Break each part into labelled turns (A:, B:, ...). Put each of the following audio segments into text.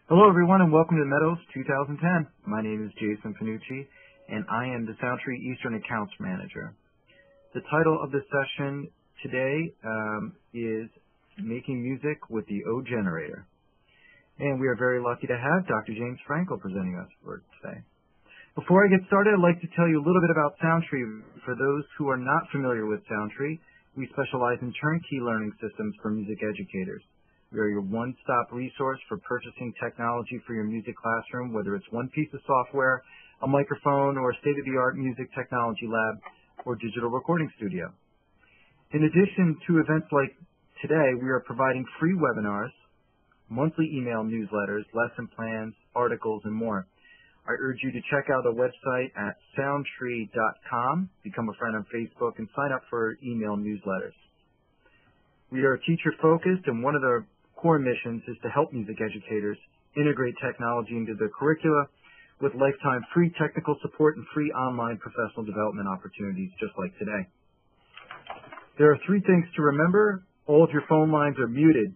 A: Hello, everyone, and welcome to METOS 2010. My name is Jason Panucci, and I am the SoundTree Eastern Accounts Manager. The title of the session today is Making Music with the O Generator. And we are very lucky to have Dr. James Frankel presenting us for today. Before I get started, I'd like to tell you a little bit about SoundTree. For those who are not familiar with SoundTree, we specialize in turnkey learning systems for music educators. We are your one-stop resource for purchasing technology for your music classroom, whether it's one piece of software, a microphone, or a state-of-the-art music technology lab or digital recording studio. In addition to events like today, we are providing free webinars, monthly email newsletters, lesson plans, articles, and more. I urge you to check out our website at soundtree.com, become a friend on Facebook, and sign up for email newsletters. We are teacher-focused, and one of the core missions is to help music educators integrate technology into their curricula with lifetime free technical support and free online professional development opportunities just like today. There are 3 things to remember. All of your phone lines are muted.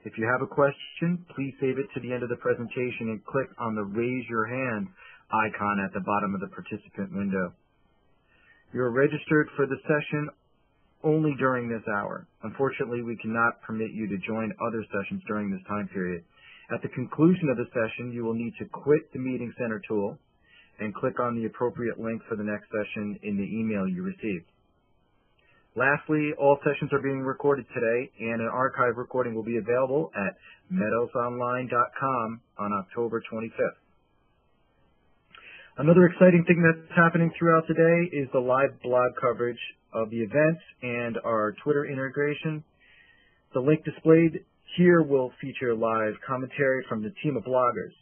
A: If you have a question, please save it to the end of the presentation and click on the Raise Your Hand icon at the bottom of the participant window. You are registered for the session only during this hour. Unfortunately, we cannot permit you to join other sessions during this time period. At the conclusion of the session, you will need to quit the Meeting Center tool and click on the appropriate link for the next session in the email you received. Lastly, all sessions are being recorded today, and an archive recording will be available at metosonline.com on October 25th. Another exciting thing that's happening throughout the day is the live blog coverage of the events and our Twitter integration. The link displayed here will feature live commentary from the team of bloggers.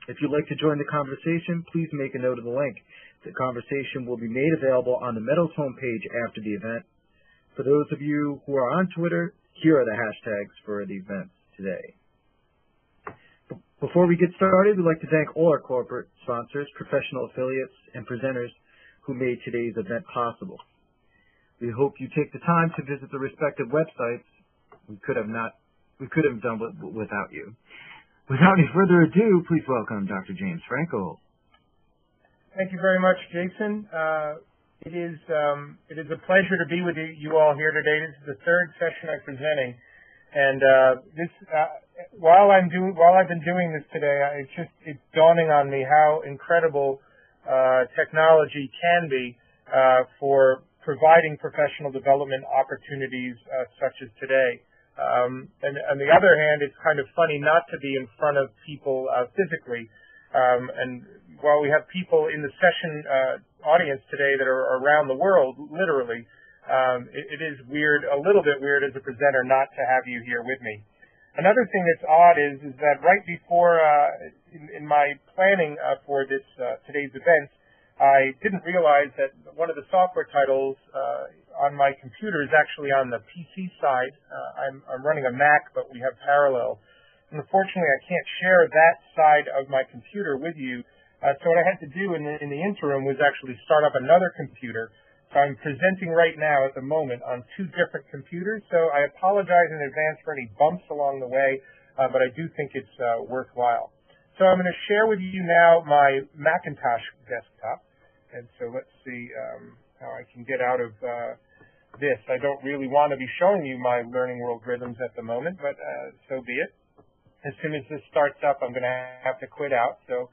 A: If you'd like to join the conversation, please make a note of the link. The conversation will be made available on the METOS homepage after the event. For those of you who are on Twitter, here are the hashtags for the events today. Before we get started, we'd like to thank all our corporate sponsors, professional affiliates, and presenters who made today's event possible. We hope you take the time to visit the respective websites. We could have done without you. Without any further ado, please welcome Dr. James Frankel.
B: Thank you very much, Jason. It is a pleasure to be with you all here today. This is the 3rd session I'm presenting, and while I've been doing this today, it's dawning on me how incredible technology can be for providing professional development opportunities such as today. And on the other hand, it's kind of funny not to be in front of people physically. And while we have people in the session audience today that are around the world, literally, it is weird, a little bit weird as a presenter not to have you here with me. Another thing that's odd is that right before, in my planning for today's event, I didn't realize that one of the software titles on my computer is actually on the PC side. I'm running a Mac, but we have parallel. And unfortunately, I can't share that side of my computer with you. So what I had to do in the interim was actually start up another computer. So I'm presenting right now at the moment on 2 different computers. So I apologize in advance for any bumps along the way, but I do think it's worthwhile. So I'm going to share with you now my Macintosh desktop. And so let's see how I can get out of this. I don't really want to be showing you my Learning World rhythms at the moment, but so be it. As soon as this starts up, I'm going to have to quit out. So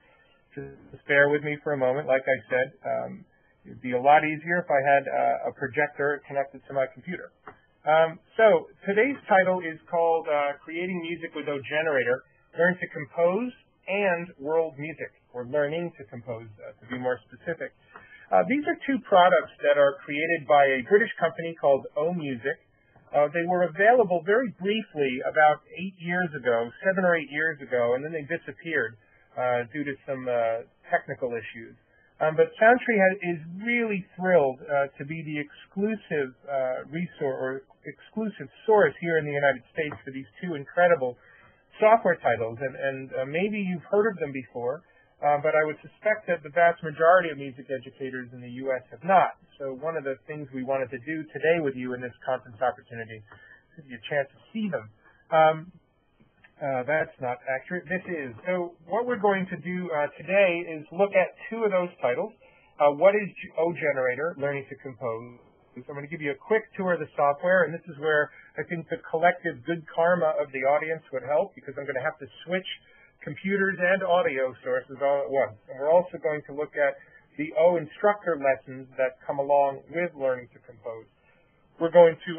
B: just bear with me for a moment. Like I said, it would be a lot easier if I had a projector connected to my computer. So today's title is called Creating Music with O Generator, Learn to Compose and World Music, or Learning to Compose, to be more specific. These are 2 products that are created by a British company called O Music. They were available very briefly about 8 years ago, 7 or 8 years ago, and then they disappeared due to some technical issues. But SoundTree is really thrilled to be the exclusive resource or exclusive source here in the United States for these 2 incredible software titles. And maybe you've heard of them before. But I would suspect that the vast majority of music educators in the U.S. have not. So one of the things we wanted to do today with you in this conference opportunity is give you a chance to see them. That's not accurate. This is. So what we're going to do today is look at two of those titles. What is O-Generator, Learning to Compose? So I'm going to give you a quick tour of the software, and this is where I think the collective good karma of the audience would help, because I'm going to have to switch computers and audio sources all at once. And we're also going to look at the O instructor lessons that come along with Learning to Compose. We're going to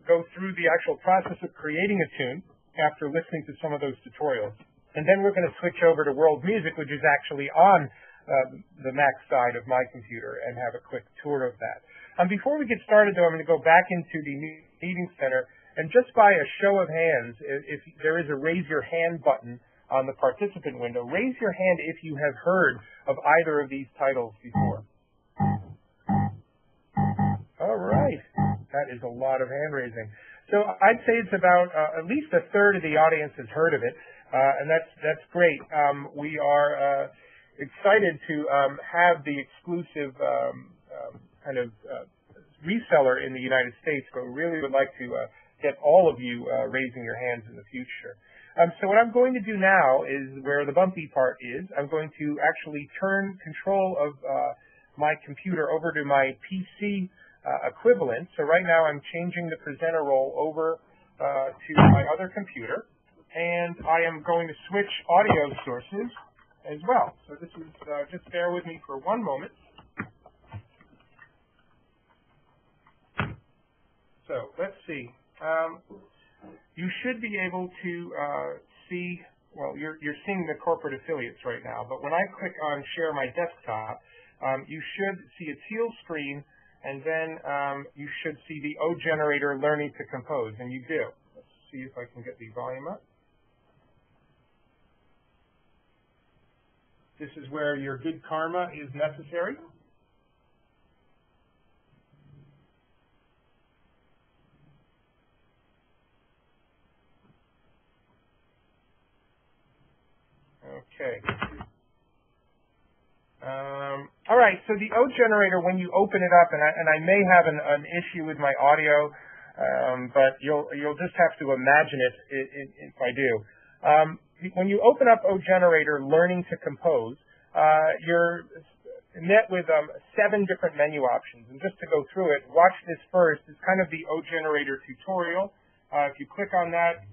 B: go through the actual process of creating a tune after listening to some of those tutorials. And then we're going to switch over to world music, which is actually on the Mac side of my computer, and have a quick tour of that. Before we get started, though, I'm going to go back into the meeting center, and just by a show of hands, if there is a raise your hand button on the participant window, raise your hand if you have heard of either of these titles before. All right. That is a lot of hand raising. So I'd say it's about at least a third of the audience has heard of it, and that's great. We are excited to have the exclusive reseller in the United States, but we really would like to get all of you raising your hands in the future. So what I'm going to do now is where the bumpy part is. I'm going to actually turn control of my computer over to my PC equivalent. So right now I'm changing the presenter role over to my other computer, and I am going to switch audio sources as well. So this is, just bear with me for one moment. So let's see. You should be able to see, well, you're seeing the corporate affiliates right now, but when I click on share my desktop, you should see a teal screen, and then you should see the O-Generator Learning to Compose, and you do. Let's see if I can get the volume up. This is where your good karma is necessary. Okay. All right, so the O-Generator, when you open it up, and I may have an issue with my audio, but you'll just have to imagine it if I do. When you open up O-Generator Learning to Compose, you're met with 7 different menu options. And just to go through it, watch this first. It's kind of the O-Generator tutorial. If you click on that.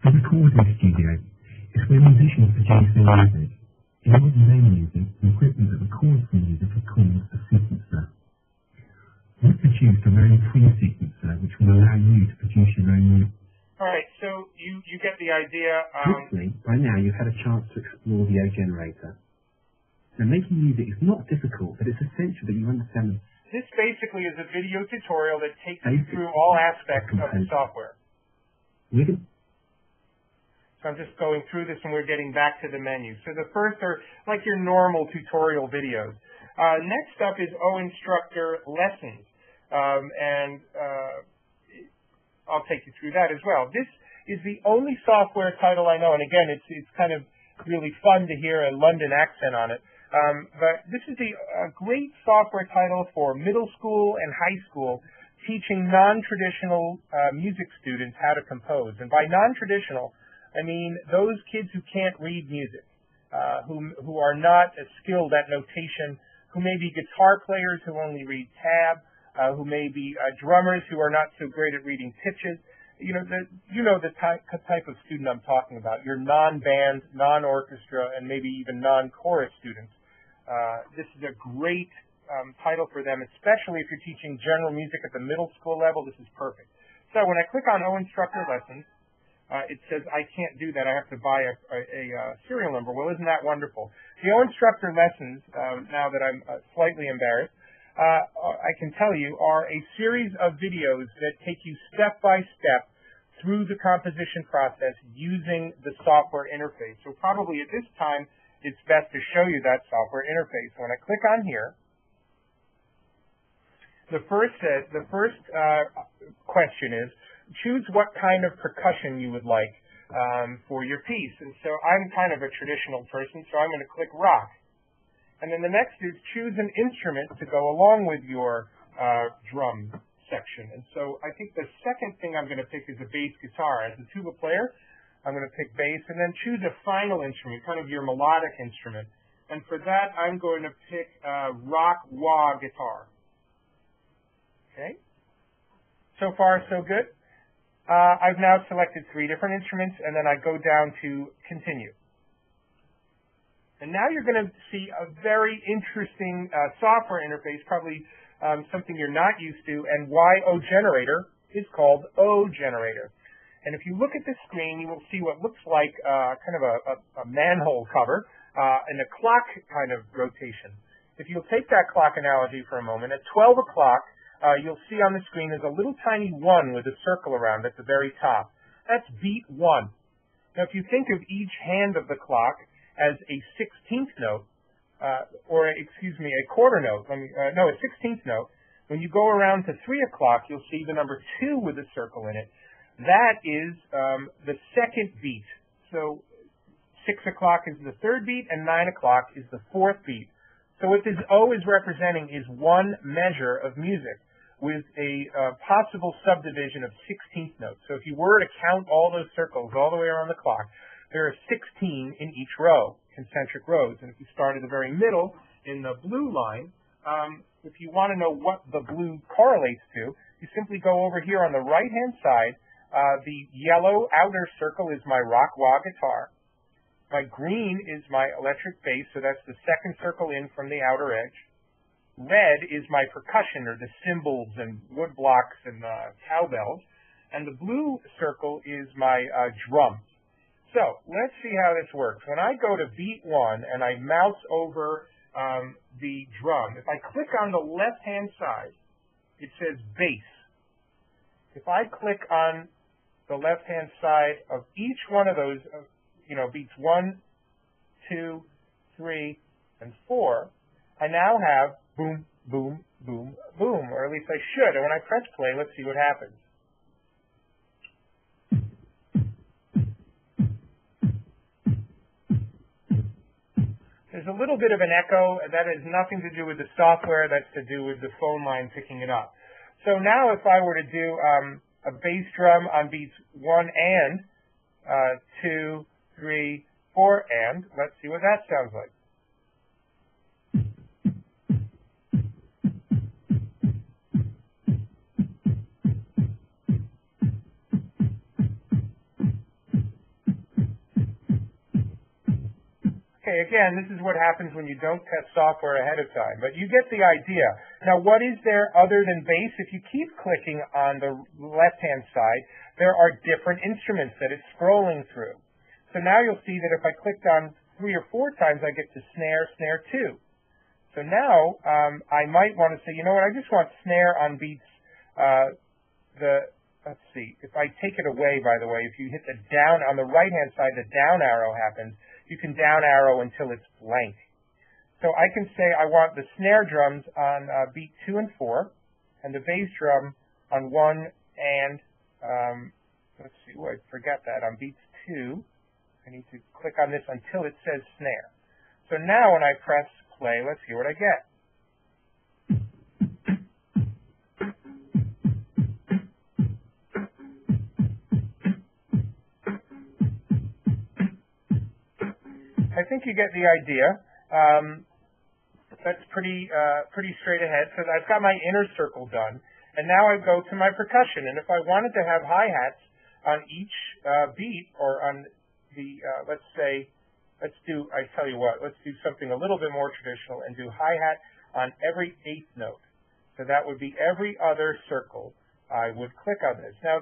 C: The recording studio is where musicians produce their music. In order to name music, the equipment that records the music is called a sequencer. We've produced our own free sequencer, which will allow you to produce your own music.
B: All right, so you get the idea.
C: Hopefully, by now you've had a chance to explore the O-Generator. Now, making music is not difficult, but it's essential that you understand them.
B: This basically is a video tutorial that takes you through all aspects of the software. So I'm just going through this, and we're getting back to the menu. So the first are like your normal tutorial videos. Next up is O-Instructor Lessons, and I'll take you through that as well. This is the only software title I know, and again, it's kind of really fun to hear a London accent on it. But this is a great software title for middle school and high school, teaching non-traditional music students how to compose. And by non-traditional, I mean those kids who can't read music, who are not as skilled at notation, who may be guitar players who only read tab, who may be drummers who are not so great at reading pitches. You know the type of student I'm talking about. Your non-band, non-orchestra, and maybe even non-chorus students. This is a great title for them, especially if you're teaching general music at the middle school level. This is perfect. So when I click on O-Instructor Lessons, it says I can't do that. I have to buy a serial number. Well, isn't that wonderful? The O-Instructor Lessons, now that I'm slightly embarrassed, I can tell you, are a series of videos that take you step by step through the composition process using the software interface. So probably at this time, it's best to show you that software interface. When I click on here, the first question is, choose what kind of percussion you would like for your piece. And so I'm kind of a traditional person, so I'm going to click rock. And then the next is choose an instrument to go along with your drum section. And so I think the second thing I'm going to pick is a bass guitar. As a tuba player, I'm going to pick bass, and then choose a final instrument, kind of your melodic instrument. And for that, I'm going to pick rock wah guitar. Okay. So far, so good. I've now selected 3 different instruments, and then I go down to continue. And now you're going to see a very interesting software interface, probably something you're not used to, and why O Generator is called O Generator. And if you look at the screen, you will see what looks like kind of a manhole cover and a clock kind of rotation. If you'll take that clock analogy for a moment, at 12 o'clock, you'll see on the screen there's a little tiny 1 with a circle around at the very top. That's beat 1. Now, if you think of each hand of the clock as a 16th note, a quarter note, a 16th note, when you go around to 3 o'clock, you'll see the number 2 with a circle in it. That is the second beat. So 6 o'clock is the third beat, and 9 o'clock is the fourth beat. So what this O is representing is one measure of music with a possible subdivision of 16th notes. So if you were to count all those circles all the way around the clock, there are 16 in each row, concentric rows. And if you start at the very middle in the blue line, if you want to know what the blue correlates to, you simply go over here on the right-hand side. The yellow outer circle is my rock wah guitar. My green is my electric bass, so that's the second circle in from the outer edge. Red is my percussion, or the cymbals and wood blocks and cowbells. And the blue circle is my drums. So let's see how this works. When I go to beat 1 and I mouse over the drum, if I click on the left-hand side, it says bass. If I click on the left-hand side of each one of those, beats 1, 2, 3, and 4, I now have boom, boom, boom, boom, or at least I should. And when I press play, let's see what happens. There's a little bit of an echo. That has nothing to do with the software. That's to do with the phone line picking it up. So now if I were to do a bass drum on beats 1 and 2, 3, 4, and let's see what that sounds like. Okay, again, this is what happens when you don't test software ahead of time, but you get the idea. Now, what is there other than bass? If you keep clicking on the left-hand side, there are different instruments that it's scrolling through. So now you'll see that if I clicked on 3 or 4 times, I get to snare, snare 2. So now I might want to say, you know what, I just want snare on beats, let's see, if I take it away, by the way, if you hit the down, on the right-hand side, the down arrow happens. You can down arrow until it's blank. So I can say I want the snare drums on beat 2 and 4, and the bass drum on 1 and, let's see, I forgot that, on beats 2. I need to click on this until it says snare. So now when I press play, let's see what I get. I think you get the idea. That's pretty straight ahead. So I've got my inner circle done, and now I go to my percussion. And if I wanted to have hi-hats on each beat, or on the, let's do something a little bit more traditional and do hi-hat on every 8th note. So that would be every other circle. I would click on this. Now,